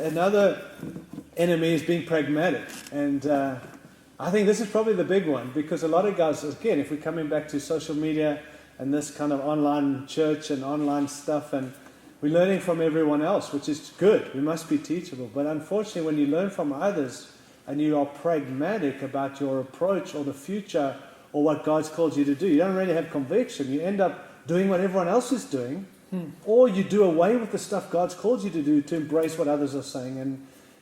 another enemy is being pragmatic. And I think this is probably the big one, because a lot of guys, again, if we're coming back to social media and this kind of online church and online stuff, and we're learning from everyone else, which is good. We must be teachable. But unfortunately, when you learn from others and you are pragmatic about your approach or the future or what God's called you to do, you don't really have conviction. You end up doing what everyone else is doing, or you do away with the stuff God's called you to do to embrace what others are saying.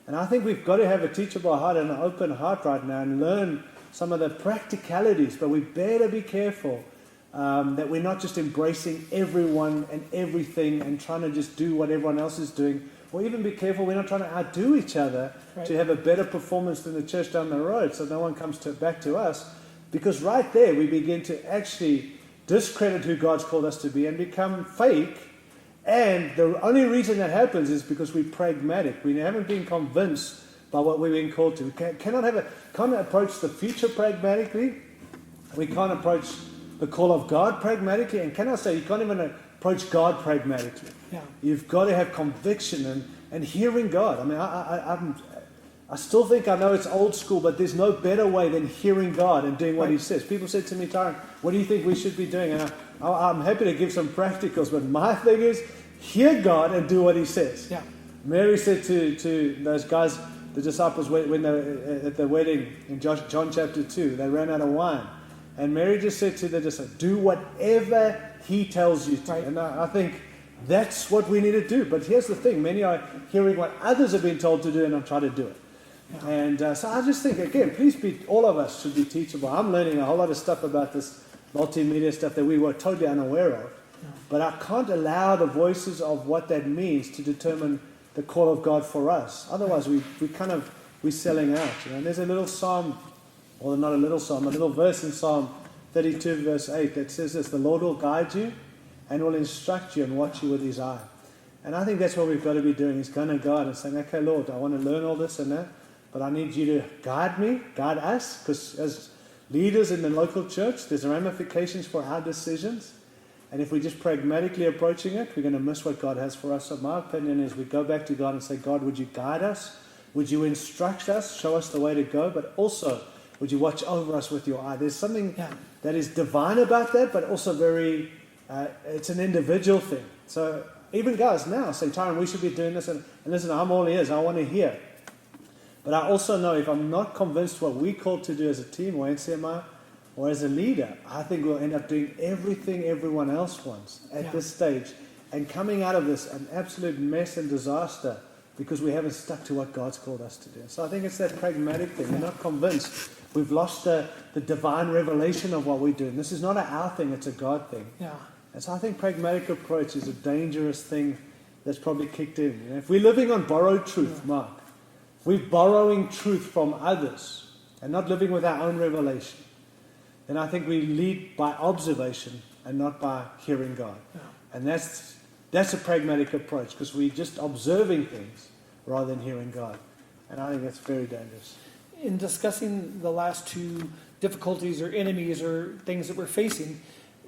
And I think we've got to have a teachable heart and an open heart right now and learn some of the practicalities, but we better be careful that we're not just embracing everyone and everything and trying to just do what everyone else is doing, or even be careful we're not trying to outdo each other to have a better performance than the church down the road so no one comes back to us, because right there we begin to actually discredit who God's called us to be and become fake. And the only reason that happens is because we're pragmatic. We haven't been convinced by what we've been called to. We can't approach the future pragmatically. We can't approach the call of God pragmatically. And can I say, you can't even approach God pragmatically. Yeah. You've got to have conviction and hearing God. I mean, I still think I know it's old school, but there's no better way than hearing God and doing what He says. People said to me, Tyrone, what do you think we should be doing? And I'm happy to give some practicals, but my thing is, hear God and do what He says. Yeah. Mary said to those guys, the disciples, when they were at the wedding in John chapter 2, they ran out of wine. And Mary just said to the disciples, do whatever He tells you to. Right. And I think that's what we need to do. But here's the thing, many are hearing what others have been told to do and I'm trying to do it. Yeah. And so I just think, again, all of us should be teachable. I'm learning a whole lot of stuff about this multimedia stuff that we were totally unaware of. Yeah. But I can't allow the voices of what that means to determine the call of God for us. Otherwise, we're selling out. And there's a little psalm, or not a little psalm, a little verse in Psalm 32, verse 8 that says this: the Lord will guide you and will instruct you and watch you with His eye. And I think that's what we've got to be doing, is going to God and saying, okay, Lord, I want to learn all this and that, but I need you to guide me, guide us, because as leaders in the local church, there's ramifications for our decisions. And if we're just pragmatically approaching it, we're going to miss what God has for us. So my opinion is we go back to God and say, God, would you guide us? Would you instruct us, show us the way to go? But also, would you watch over us with your eye? There's something that is divine about that, but also very, it's an individual thing. So even guys now say, Tyrone, we should be doing this. And listen, I'm all ears. I want to hear. But I also know if I'm not convinced what we're called to do as a team or NCMI or as a leader, I think we'll end up doing everything everyone else wants at this stage and coming out of this an absolute mess and disaster because we haven't stuck to what God's called us to do. So I think it's that pragmatic thing. We're not convinced. We've lost the divine revelation of what we're doing. This is not our thing, it's a God thing. Yeah. And so I think pragmatic approach is a dangerous thing that's probably kicked in. You know, if we're living on borrowed truth, Mark, we're borrowing truth from others and not living with our own revelation, then I think we lead by observation and not by hearing God. Yeah. And that's a pragmatic approach, because we're just observing things rather than hearing God. And I think that's very dangerous. In discussing the last two difficulties or enemies or things that we're facing,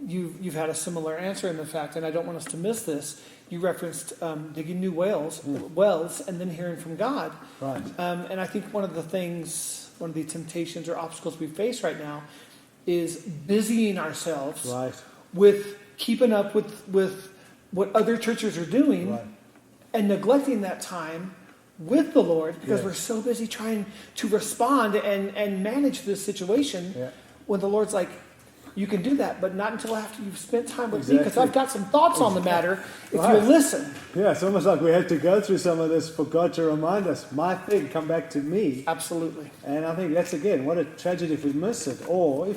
you've had a similar answer in the fact, and I don't want us to miss this. You referenced digging new wells, and then hearing from God. Right. And I think one of the temptations or obstacles we face right now is busying ourselves with keeping up with what other churches are doing and neglecting that time with the Lord because we're so busy trying to respond and manage this situation when the Lord's like, you can do that, but not until after you've spent time with me, because I've got some thoughts on the matter if you listen. Yeah, it's almost like we had to go through some of this for God to remind us, my thing, come back to me. Absolutely. And I think that's, again, what a tragedy if we miss it. Or if,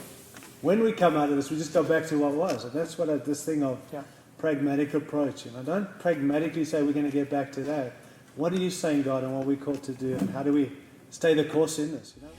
when we come out of this, we just go back to what was. And that's what this thing of pragmatic approach. You know, don't pragmatically say we're going to get back to that. What are you saying, God, and what we're called to do? And how do we stay the course in this? You know?